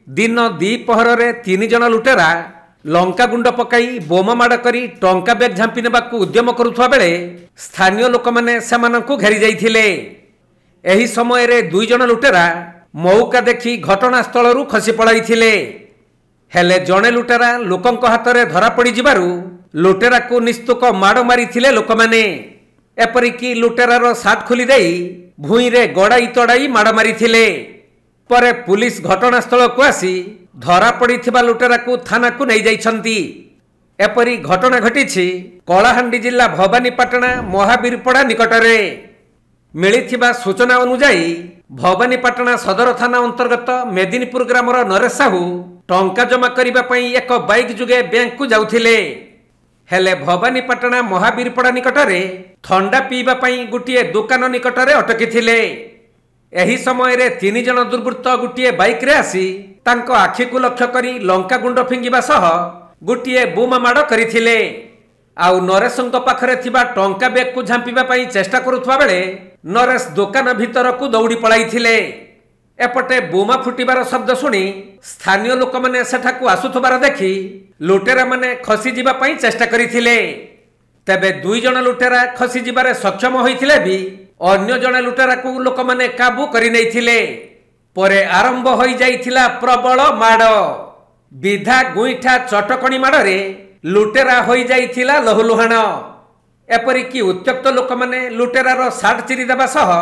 दिन द्विपहर तीन जन लुटेरा लंका गुंड पकाई बोमा माड़ करी टंका बैग झांपी नेबाकू उद्यम करुवा बेले स्थानीय लोक मैंने सेमानंकु घेरी जाइथिले। एही समय रे दुई जन लुटेरा मौका देखी घटनास्थल खसी पड़ाइथिले। हेले जणे लुटेरा लोकंक हाथ में धरा पड़ी जिबारु लुटेरा को निस्तुक माड़ मारिथिले लोक माने। एपरिकी लुटेरार साट खोली देई भूई रे गड़ाई तड़ाई माड़ मारिथिले। परे पुलिस घटनास्थल को आसी धरा पड़िथिबा लुटेरा को थाना को नहीं जाइछंती। एपरी घटना घटिछि कलाहांडी जिला भवानीपाटना महावीरपड़ा निकटरे। मिलिथिबा सूचना अनुसार भवानीपाटना सदर थाना अंतर्गत मेदिनीपुर ग्रामर नरेश साहू टंका जमा करिबा पई एक बाइक जुगे बैंक को जाउथिले। हेले भवानीपाटना महावीरपड़ा निकटरे थंडा पीबा पई गुटिए दुकान निकटरे अटकिथिले। एही समय रे तीन जन दुर्बृत्त गुटिए बाइक रे आसी तांको आखि को लक्ष्य करी लंका गुंड फिंगिबा सह गुटिए बोमा माड़ करिथिले। आउ नरेशंक पाखरे थिबा टंका बैग को झांपीबा पई चेष्टा करुथबा बेले नरेश दुकान भीतर को दौड़ी पळाइथिले। एपटे बोमा फुटिबार शब्द सुनी स्थानीय लोक माने सेठाकू आसुथबार देखी लुटेरा माने खसी जिबा पई चेष्टा करिथिले। तेबे दुई जन लुटेरा खसी जिबारे सक्षम होइथिले भी अन्य जने लुटेरा को लोक माने काबू करि नैथिले। परे आरंभ होई जाइथिला प्रबल माड़। विधा गुईठा चटकणी माड़रे लुटेरा होई जाइथिला लहुलुहाण। एपरिकी उत्त्यक्त लोक माने लुटेरार साट चिरी देबा सह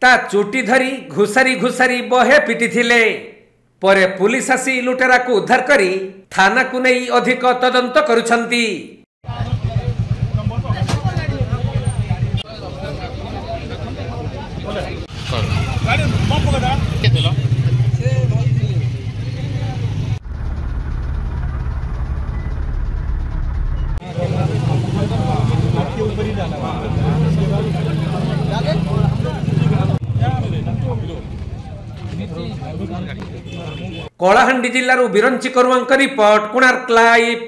ता चुटी धरी घुसारी घुसारी बहे पिटिथिले। परे पुलिस आसी लुटेरा को उद्धार करी थाना को नहीं अधिक तदंत करुछंती। कलाहांडी जिल्लारू बिरंची करुवांक रिपोर्ट कोणार्क लाइव।